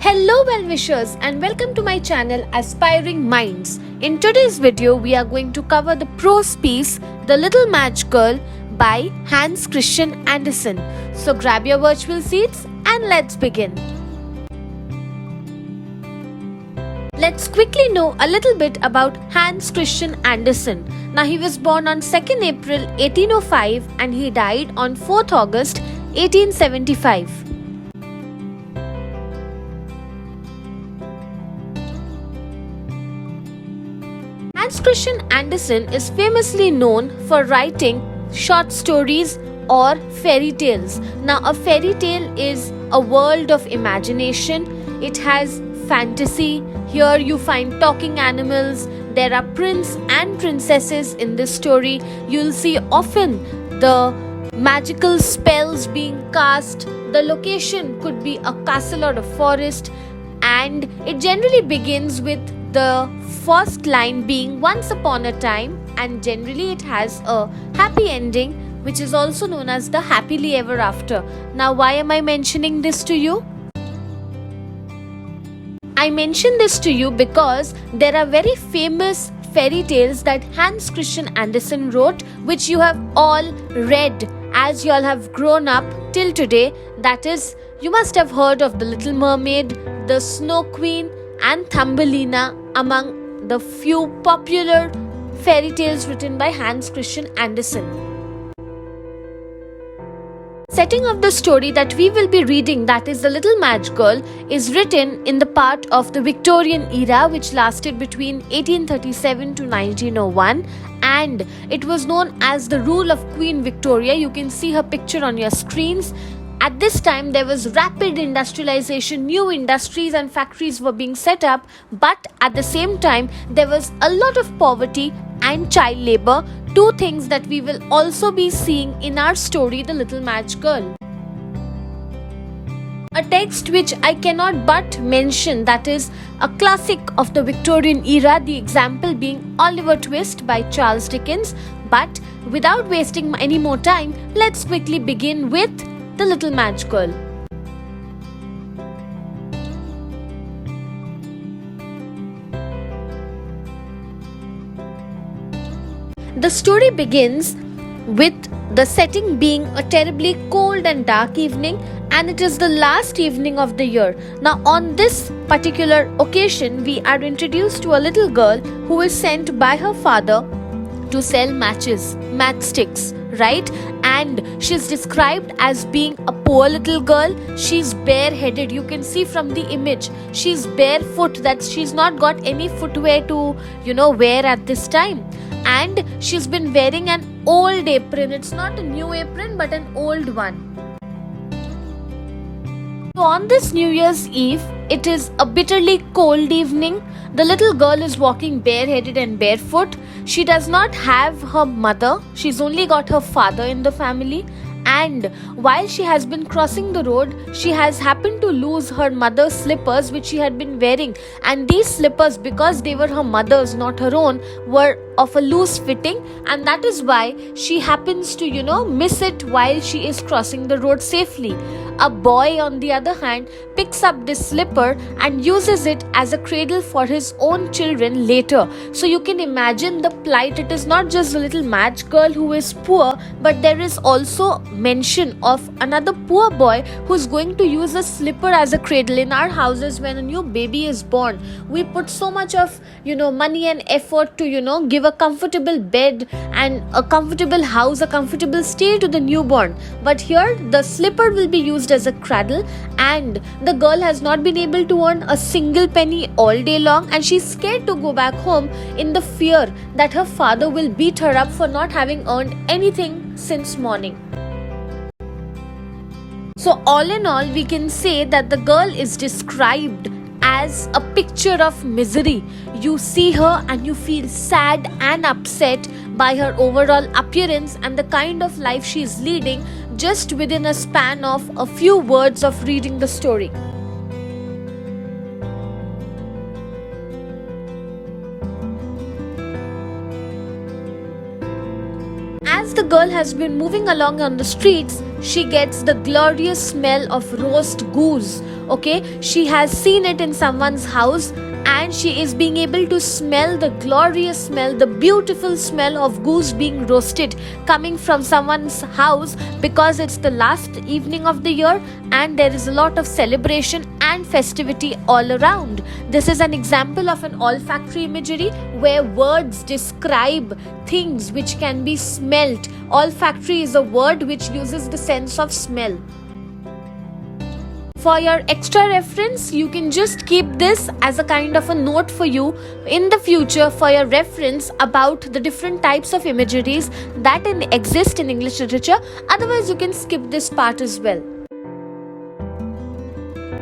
Hello well-wishers and welcome to my channel Aspiring Minds. In today's video, we are going to cover the prose piece The Little Match Girl by Hans Christian Andersen. So grab your virtual seats and let's begin. Let's quickly know a little bit about Hans Christian Andersen. Now he was born on 2nd April 1805 and he died on 4th August 1875. Hans Christian Andersen is famously known for writing short stories or fairy tales. Now, a fairy tale is a world of imagination. It has fantasy. Here you find talking animals. There are prince and princesses in this story. You'll see often the magical spells being cast. The location could be a castle or a forest, and it generally begins with the first line being once upon a time, and generally it has a happy ending, which is also known as the happily ever after. Now, why am I mentioning this to you? I mention this to you because there are very famous fairy tales that Hans Christian Andersen wrote, which you have all read as you all have grown up till today. That is, you must have heard of The Little Mermaid, The Snow Queen and Thumbelina, among the few popular fairy tales written by Hans Christian Andersen. Setting of the story that we will be reading, that is The Little Match Girl, is written in the part of the Victorian era, which lasted between 1837 to 1901, and it was known as the rule of Queen Victoria. You can see her picture on your screens. At this time, there was rapid industrialization, new industries and factories were being set up, but at the same time, there was a lot of poverty and child labor, two things that we will also be seeing in our story, The Little Match Girl. A text which I cannot but mention, that is a classic of the Victorian era, the example being Oliver Twist by Charles Dickens. But without wasting any more time, let's quickly begin with The Little Match Girl. The story begins with the setting being a terribly cold and dark evening, and it is the last evening of the year. Now, on this particular occasion, we are introduced to a little girl who is sent by her father to sell matchsticks, right? And she's described as being a poor little girl. She's bareheaded. You can see from the image, she's barefoot, that she's not got any footwear to wear at this time, and she's been wearing an old apron. It's not a new apron but an old one. So on this New Year's Eve, it is a bitterly cold evening. The little girl is walking bareheaded and barefoot. She does not have her mother. She's only got her father in the family. And while she has been crossing the road, she has happened to lose her mother's slippers, which she had been wearing. And these slippers, because they were her mother's, not her own, were of a loose fitting, and that is why she happens to miss it while she is crossing the road safely. A boy, on the other hand, picks up this slipper and uses it as a cradle for his own children later. So you can imagine the plight. It is not just the little match girl who is poor, but there is also mention of another poor boy who is going to use a slipper as a cradle. In our houses, when a new baby is born, we put so much of money and effort to give a comfortable bed and a comfortable house, a comfortable stay to the newborn. But here the slipper will be used as a cradle, and the girl has not been able to earn a single penny all day long, and she's scared to go back home in the fear that her father will beat her up for not having earned anything since morning. So all in all, we can say that the girl is described as a picture of misery. You see her and you feel sad and upset by her overall appearance and the kind of life she is leading, just within a span of a few words of reading the story. As the girl has been moving along on the streets, she gets the glorious smell of roast goose. Okay, she has seen it in someone's house, and she is being able to smell the glorious smell, the beautiful smell of goose being roasted coming from someone's house, because it's the last evening of the year and there is a lot of celebration and festivity all around. This is an example of an olfactory imagery where words describe things which can be smelt. Olfactory is a word which uses the sense of smell. For your extra reference, you can just keep this as a kind of a note for you in the future for your reference about the different types of imageries that exist in English literature. Otherwise, you can skip this part as well.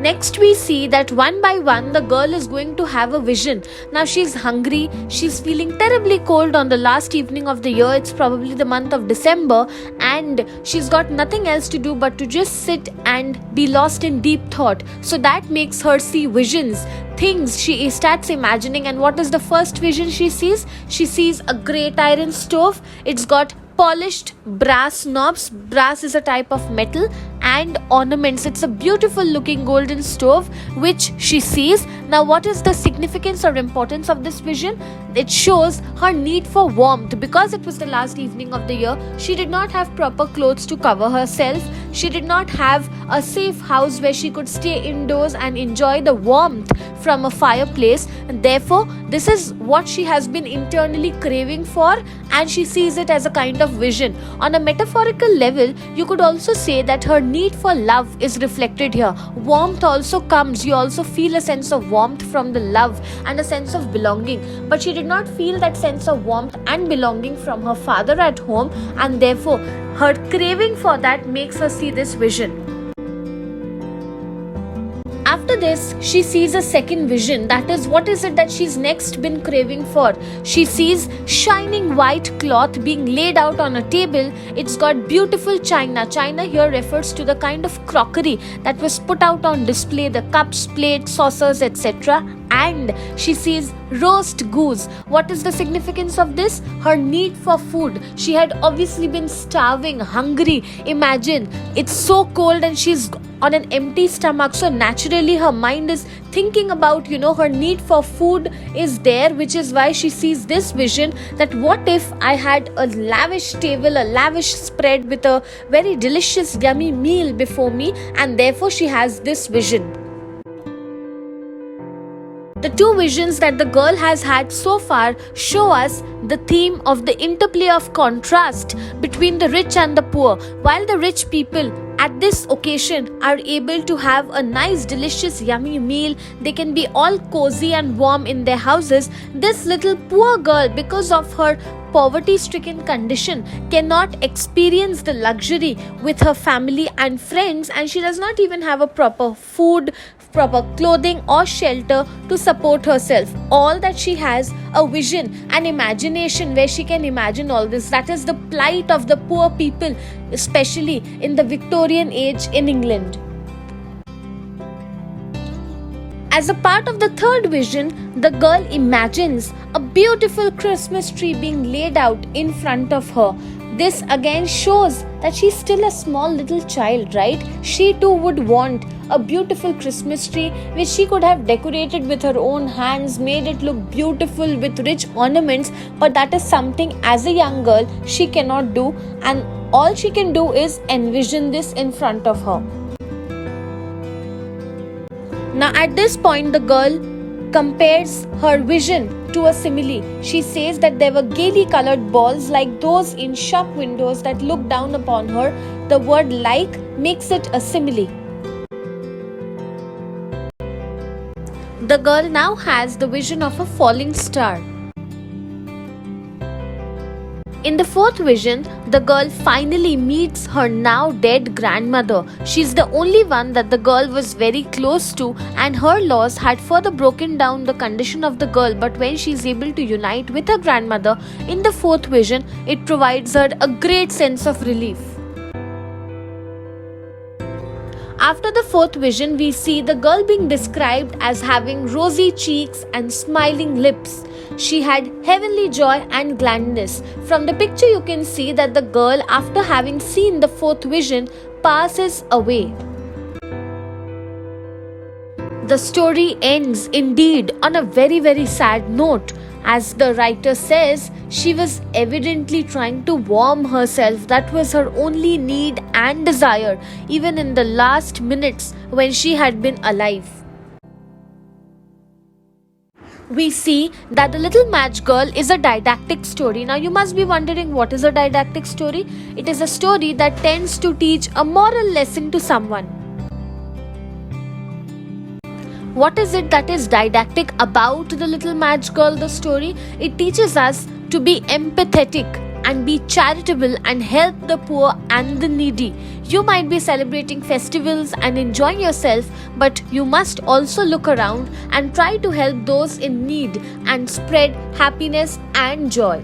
Next, we see that one by one the girl is going to have a vision. Now she's hungry, she's feeling terribly cold on the last evening of the year. It's probably the month of December, and she's got nothing else to do but to just sit and be lost in deep thought. So that makes her see visions, things she starts imagining. And what is the first vision she sees? She sees a great iron stove. It's got polished brass knobs. Brass is a type of metal, and ornaments. It's a beautiful looking golden stove which she sees. Now, what is the significance or importance of this vision? It shows her need for warmth. Because it was the last evening of the year, she did not have proper clothes to cover herself. She did not have a safe house where she could stay indoors and enjoy the warmth from a fireplace, and therefore this is what she has been internally craving for, and she sees it as a kind of vision. On a metaphorical level, you could also say that her need for love is reflected here. Warmth also comes. You also feel a sense of warmth from the love and a sense of belonging, but she did not feel that sense of warmth and belonging from her father at home, and therefore her craving for that makes her see this vision. After this, she sees a second vision. That is, what is it that she's next been craving for? She sees shining white cloth being laid out on a table. It's got beautiful china. China here refers to the kind of crockery that was put out on display, the cups, plates, saucers, etc. And she sees roast goose. What is the significance of this? Her need for food. She had obviously been starving, hungry. Imagine, it's so cold and she's on an empty stomach, so naturally her mind is thinking about, her need for food is there, which is why she sees this vision, that what if I had a lavish table, a lavish spread with a very delicious yummy meal before me, and therefore she has this vision. The two visions that the girl has had so far show us the theme of the interplay of contrast between the rich and the poor. While the rich people at this occasion are able to have a nice, delicious, yummy meal, they can be all cozy and warm in their houses, this little poor girl, because of her poverty-stricken condition, cannot experience the luxury with her family and friends, and she does not even have a proper food, proper clothing or shelter to support herself. All that she has, a vision, an imagination where she can imagine all this. That is the plight of the poor people, especially in the Victorian age in England. As a part of the third vision, the girl imagines a beautiful Christmas tree being laid out in front of her. This again shows that she's still a small little child, right? She too would want a beautiful Christmas tree which she could have decorated with her own hands, made it look beautiful with rich ornaments, but that is something as a young girl she cannot do, and all she can do is envision this in front of her. Now at this point, the girl compares her vision to a simile. She says that there were gaily colored balls like those in shop windows that look down upon her. The word like makes it a simile. The girl now has the vision of a falling star. In the fourth vision, the girl finally meets her now dead grandmother. She's the only one that the girl was very close to, and her loss had further broken down the condition of the girl. But when she's able to unite with her grandmother in the fourth vision, it provides her a great sense of relief. After the fourth vision, we see the girl being described as having rosy cheeks and smiling lips. She had heavenly joy and gladness. From the picture you can see that the girl, after having seen the fourth vision, passes away. The story ends indeed on a very sad note. As the writer says, she was evidently trying to warm herself. That was her only need and desire, even in the last minutes when she had been alive. We see that The Little Match Girl is a didactic story. Now you must be wondering, what is a didactic story? It is a story that tends to teach a moral lesson to someone. What is it that is didactic about The Little Match Girl, the story? It teaches us to be empathetic and be charitable and help the poor and the needy. You might be celebrating festivals and enjoying yourself, but you must also look around and try to help those in need and spread happiness and joy.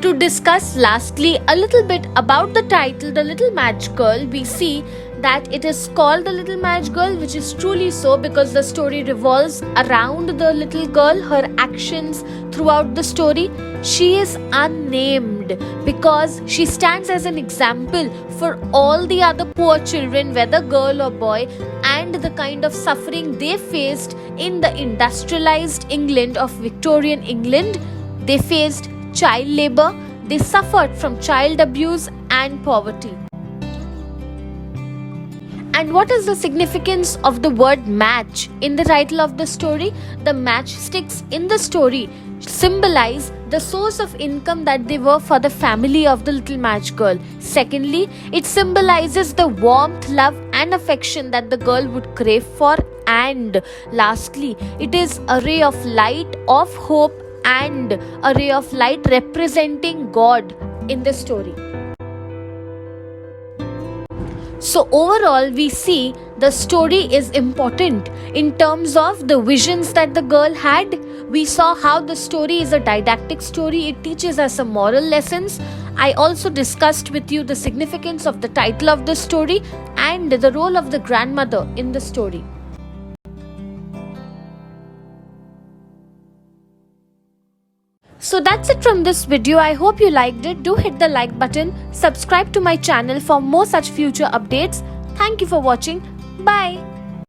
To discuss lastly a little bit about the title The Little Match Girl, we see that it is called The Little Match Girl, which is truly so because the story revolves around the little girl, her actions throughout the story. She is unnamed because she stands as an example for all the other poor children, whether girl or boy, and the kind of suffering they faced in the industrialized England of Victorian England. They faced child labor, they suffered from child abuse and poverty. And what is the significance of the word match in the title of the story? The matchsticks in the story symbolize the source of income that they were for the family of the little match girl. Secondly, it symbolizes the warmth, love and affection that the girl would crave for. And lastly, it is a ray of light, of hope, and a ray of light representing God in the story. So overall, we see the story is important in terms of the visions that the girl had. We saw how the story is a didactic story. It teaches us some moral lessons. I also discussed with you the significance of the title of the story and the role of the grandmother in the story. So that's it from this video. I hope you liked it. Do hit the like button. Subscribe to my channel for more such future updates. Thank you for watching. Bye.